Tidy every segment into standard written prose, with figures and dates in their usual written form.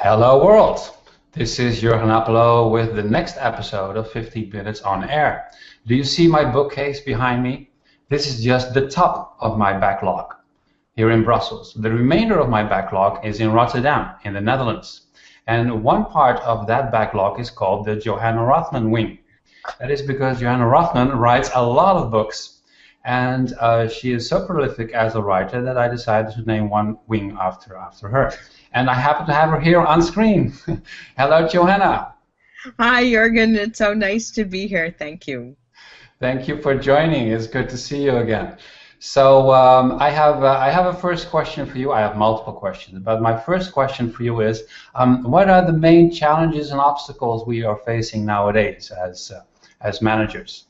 Hello world, this is Johanna with the next episode of 15 Minutes on Air. Do you see my bookcase behind me? This is just the top of my backlog here in Brussels. The remainder of my backlog is in Rotterdam in the Netherlands. And one part of that backlog is called the Johanna Rothman wing. That is because Johanna Rothman writes a lot of books, and she is so prolific as a writer that I decided to name one wing after her. And I happen to have her here on screen. Hello, Johanna. Hi, Jurgen. It's so nice to be here. Thank you. Thank you for joining. It's good to see you again. So I have a first question for you. I have multiple questions, but my first question for you is, what are the main challenges and obstacles we are facing nowadays as managers?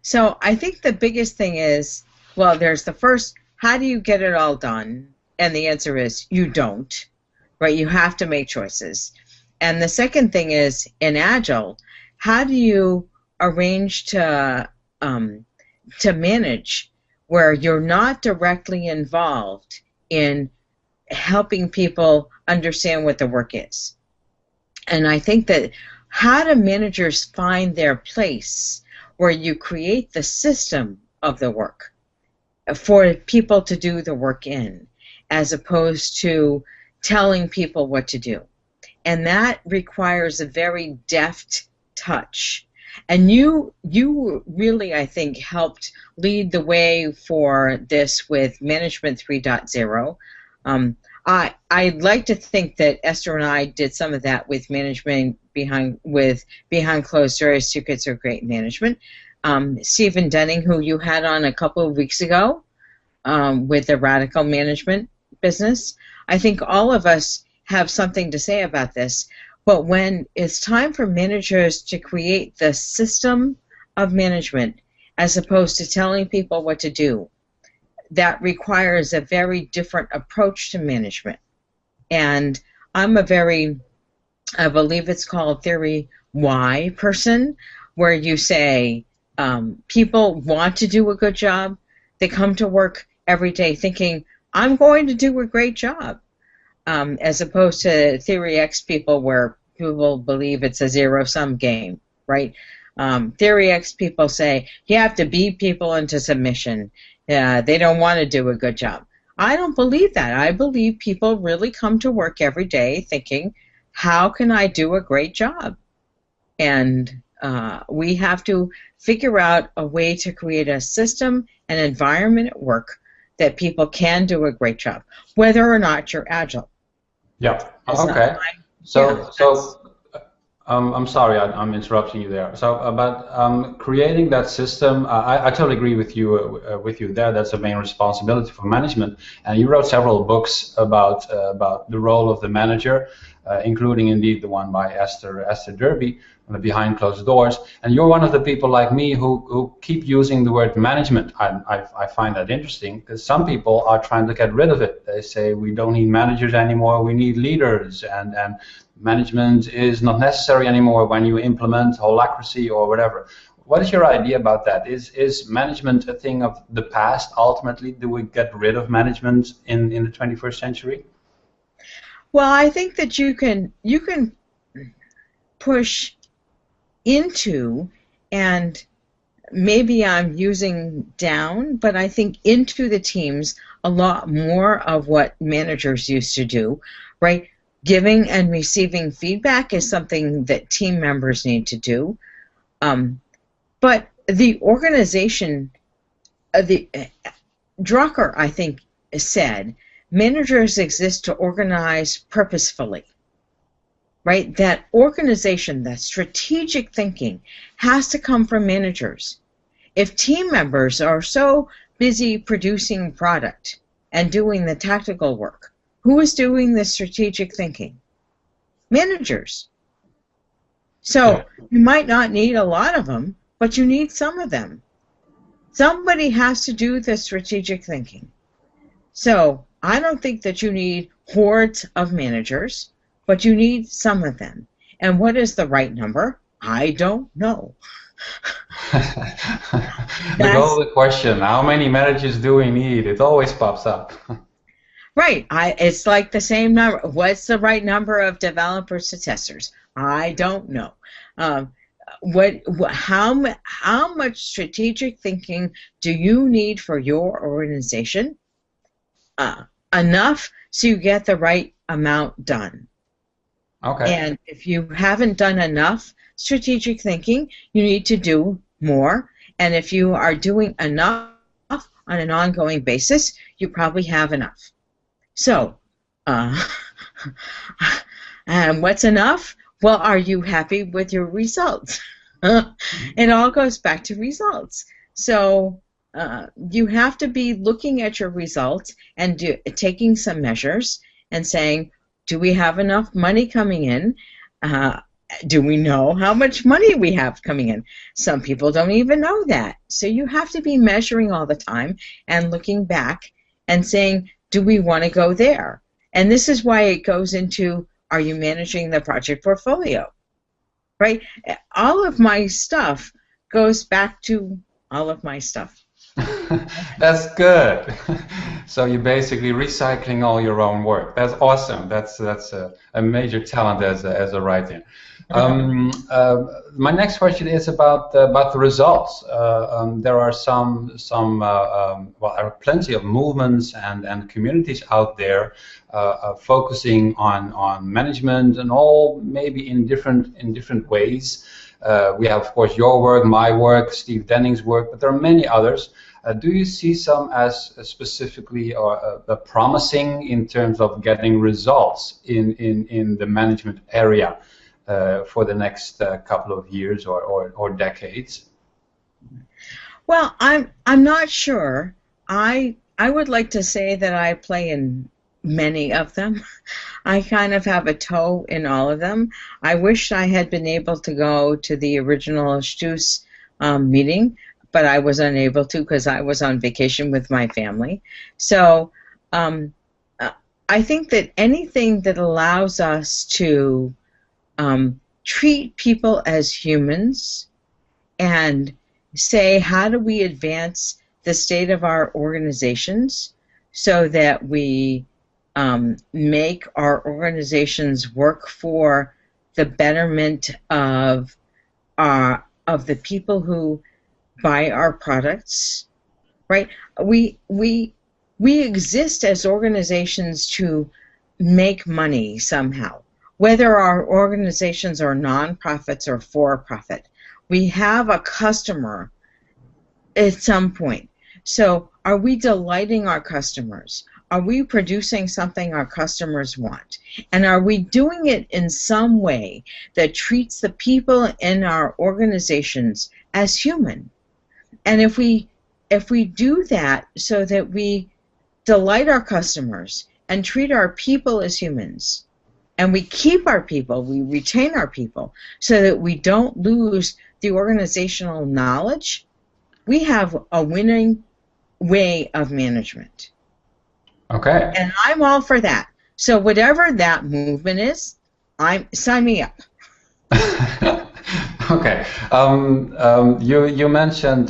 So I think the biggest thing is, well, there's the first, how do you get it all done? And the answer is you don't, right? You have to make choices. And the second thing is, in Agile, how do you arrange to manage where you're not directly involved in helping people understand what the work is? And I think that how do managers find their place where you create the system of the work for people to do the work in, as opposed to telling people what to do. And that requires a very deft touch. And you really, I think, helped lead the way for this with Management 3.0. I'd like to think that Esther and I did some of that with management behind closed doors, Secrets of Great Management. Stephen Denning, who you had on a couple of weeks ago with the Radical Management business. I think all of us have something to say about this, but when it's time for managers to create the system of management as opposed to telling people what to do, that requires a very different approach to management. And I'm I believe it's called Theory Y person, where you say people want to do a good job. They come to work every day thinking, I'm going to do a great job, as opposed to Theory X people where people believe it's a zero-sum game, right? Theory X people say you have to beat people into submission. They don't want to do a good job. I don't believe that. I believe people really come to work every day thinking, how can I do a great job? And we have to figure out a way to create a system and environment at work that people can do a great job, whether or not you're agile. Yeah. Okay. I'm sorry, I'm interrupting you there. So about creating that system, I totally agree with you there. That's the main responsibility for management. And you wrote several books about the role of the manager, including indeed the one by Esther Derby, Behind Closed Doors. And you're one of the people like me who keep using the word management. I find that interesting because some people are trying to get rid of it. They say we don't need managers anymore, we need leaders, and management is not necessary anymore when you implement holacracy or whatever. What is your idea about that? Is management a thing of the past ultimately? Do we get rid of management in the 21st century? Well, I think that you can push into, and maybe I'm using down, but I think into the teams a lot more of what managers used to do, right? Giving and receiving feedback is something that team members need to do. But the organization, Drucker, I think, said, managers exist to organize purposefully. Right? That organization, that strategic thinking has to come from managers. If team members are so busy producing product and doing the tactical work, who is doing the strategic thinking? Managers. So you might not need a lot of them, but you need some of them. Somebody has to do the strategic thinking. So I don't think that you need hordes of managers, but you need some of them. And what is the right number? I don't know. The golden question, how many managers do we need? It always pops up. Right. It's like the same number. What's the right number of developers to testers? I don't know. Um, how much strategic thinking do you need for your organization? Enough so you get the right amount done. Okay. And if you haven't done enough strategic thinking, you need to do more. And if you are doing enough on an ongoing basis, you probably have enough. So, and what's enough? Well, are you happy with your results? It all goes back to results. So you have to be looking at your results and taking some measures and saying, do we have enough money coming in? Do we know how much money we have coming in? Some people don't even know that. So you have to be measuring all the time and looking back and saying, do we want to go there? And this is why it goes into, are you managing the project portfolio? Right? All of my stuff goes back to all of my stuff. That's good. So you're basically recycling all your own work. That's awesome. That's a major talent as a writer. My next question is about the results. There are well, there are plenty of movements and communities out there focusing on management, and all maybe in different ways. We have, of course, your work, my work, Steve Denning's work, but there are many others. Do you see some as specifically promising in terms of getting results in the management area for the next couple of years or decades? Well, I'm not sure. I would like to say that I play in many of them. I kind of have a toe in all of them. I wish I had been able to go to the original Stus meeting, but I was unable to because I was on vacation with my family. So I think that anything that allows us to treat people as humans and say, how do we advance the state of our organizations so that we make our organizations work for the betterment of the people who buy our products, right? We exist as organizations to make money somehow, whether our organizations are nonprofits or for-profit. We have a customer at some point. So are we delighting our customers? Are we producing something our customers want? And are we doing it in some way that treats the people in our organizations as human? And if we do that so that we delight our customers and treat our people as humans, and we keep our people, we retain our people, so that we don't lose the organizational knowledge, we have a winning way of management. Okay. And I'm all for that. So whatever that movement is, sign me up. Okay. You mentioned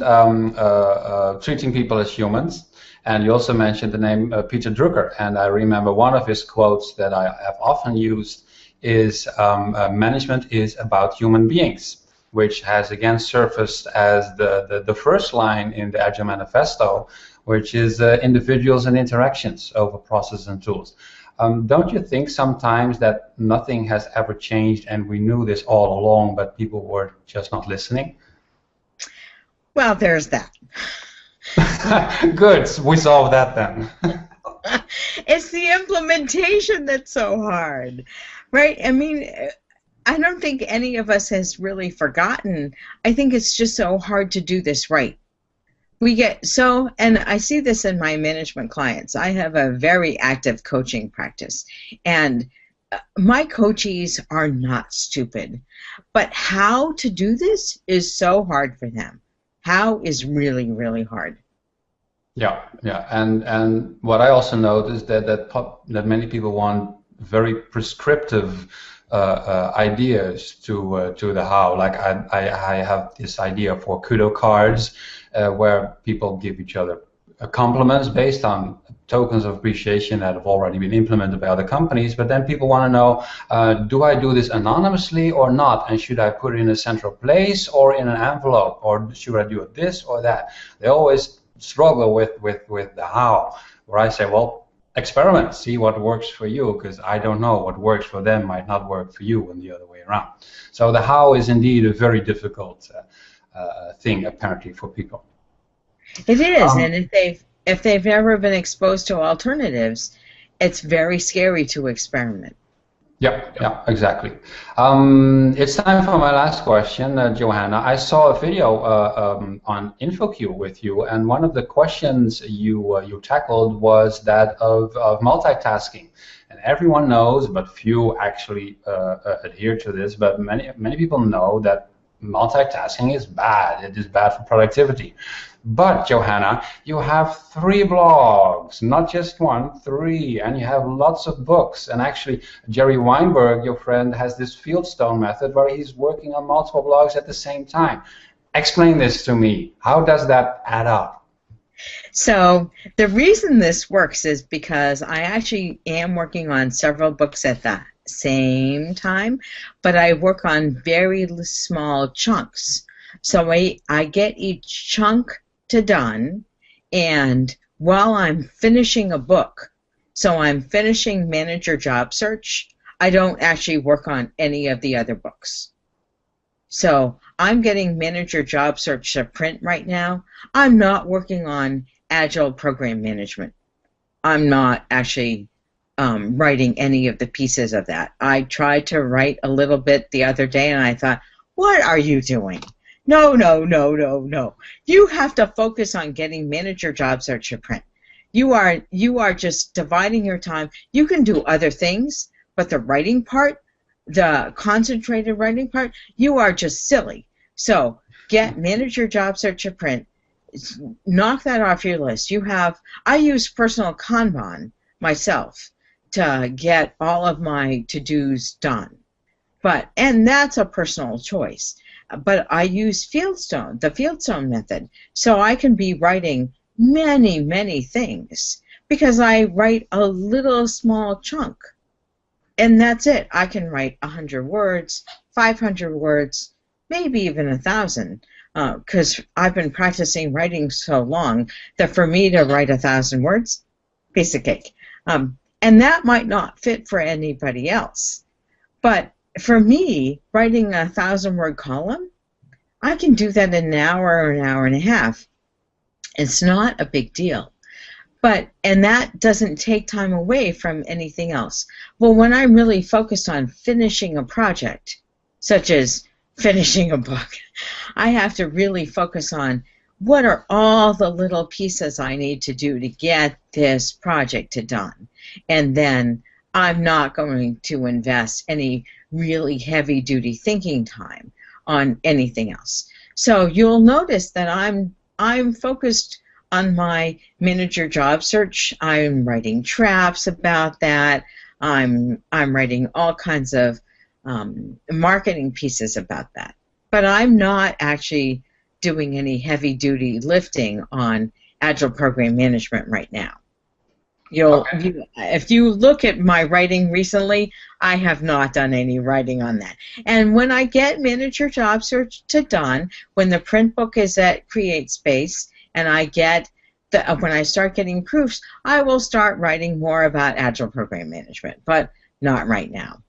treating people as humans, and you also mentioned the name Peter Drucker. And I remember one of his quotes that I have often used is management is about human beings, which has again surfaced as the first line in the Agile Manifesto, which is individuals and interactions over processes and tools. Don't you think sometimes that nothing has ever changed and we knew this all along, but people were just not listening? Well, there's that. Good, we solved that then. It's the implementation that's so hard, right? I mean, I don't think any of us has really forgotten. I think it's just so hard to do this right. We get so, and I see this in my management clients. I have a very active coaching practice, and my coachees are not stupid, but how to do this is so hard for them. How is really, really hard. Yeah, and what I also noticed that many people want very prescriptive ideas to the how. Like I have this idea for kudo cards where people give each other compliments based on tokens of appreciation that have already been implemented by other companies, but then people want to know, do I do this anonymously or not, and should I put it in a central place or in an envelope, or should I do it this or that? They always struggle with the how, where I say, well, experiment, see what works for you, because I don't know, what works for them might not work for you, and the other way around. So the how is indeed a very difficult thing, apparently, for people. It is, and if they've never been exposed to alternatives, it's very scary to experiment. Yeah, exactly. It's time for my last question, Johanna. I saw a video on InfoQ with you, and one of the questions you tackled was that of multitasking. And everyone knows, but few actually adhere to this. But many people know that multitasking is bad. It is bad for productivity. But Johanna, you have 3 blogs, not just 1, 3, and you have lots of books. And actually, Jerry Weinberg, your friend, has this Fieldstone method where he's working on multiple blogs at the same time. Explain this to me. How does that add up? So the reason this works is because I actually am working on several books at the same time, but I work on very small chunks. So I get each chunk to done, and while I'm finishing a book, so I'm finishing Manager Job Search, I don't actually work on any of the other books. So I'm getting Manager Job Search to print right now. I'm not working on Agile Program Management. I'm not actually writing any of the pieces of that. I tried to write a little bit the other day, and I thought, what are you doing? No. You have to focus on getting Manager Job Search to print. You are just dividing your time. You can do other things, but the writing part, the concentrated writing part, you are just silly. So get Manager Job Search to print. Knock that off your list. I use personal Kanban myself to get all of my to-dos done. And that's a personal choice. But I use the Fieldstone method, so I can be writing many things because I write a little small chunk. And that's it. I can write 100 words, 500 words, maybe even 1,000, because I've been practicing writing so long that for me to write 1,000 words, piece of cake. And that might not fit for anybody else. But for me, writing a 1,000-word column, I can do that in an hour or an hour and a half. It's not a big deal. And that doesn't take time away from anything else. Well, when I'm really focused on finishing a project, such as finishing a book, I have to really focus on what are all the little pieces I need to do to get this project done. And then I'm not going to invest any really heavy-duty thinking time on anything else. So you'll notice that I'm focused on my Manager Job Search. I'm writing traps about that. I'm writing all kinds of marketing pieces about that. But I'm not actually doing any heavy-duty lifting on Agile Program Management right now. If you look at my writing recently, I have not done any writing on that. And when I get Manager Job Search done, when the print book is at CreateSpace, and when I start getting proofs, I will start writing more about Agile Program Management, but not right now.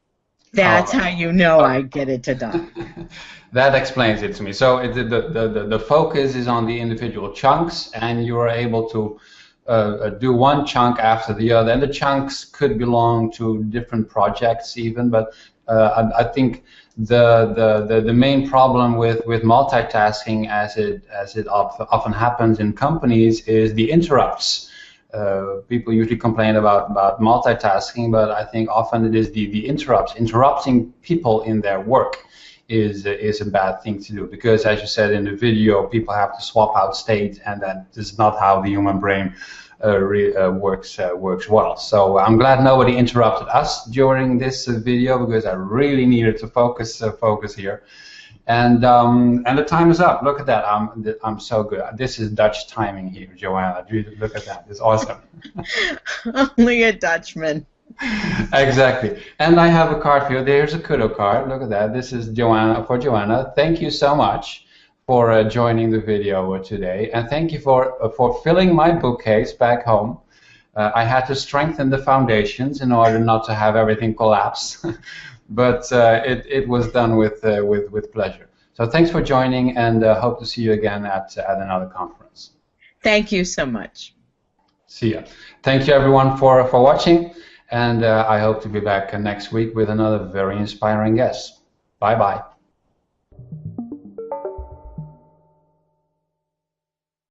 That's how you know I get it done. That explains it to me. So the focus is on the individual chunks, and you are able to do one chunk after the other, and the chunks could belong to different projects even. But I think the main problem with multitasking, as it often happens in companies, is the interrupts. People usually complain about multitasking, but I think often it is the interrupts. Interrupting people in their work is a bad thing to do, because, as you said in the video, people have to swap out state, and that is not how the human brain works well. So I'm glad nobody interrupted us during this video, because I really needed to focus here. And the time is up. Look at that. I'm so good. This is Dutch timing here, Johanna. Look at that. It's awesome. Only a Dutchman. Exactly. And I have a card for you. There's a kudo card. Look at that. This is Johanna for Johanna. Thank you so much for joining the video today, and thank you for filling my bookcase back home. I had to strengthen the foundations in order not to have everything collapse, but it was done with pleasure. So thanks for joining, and hope to see you again at another conference. Thank you so much. See ya. Thank you everyone for watching, and I hope to be back next week with another very inspiring guest. Bye bye.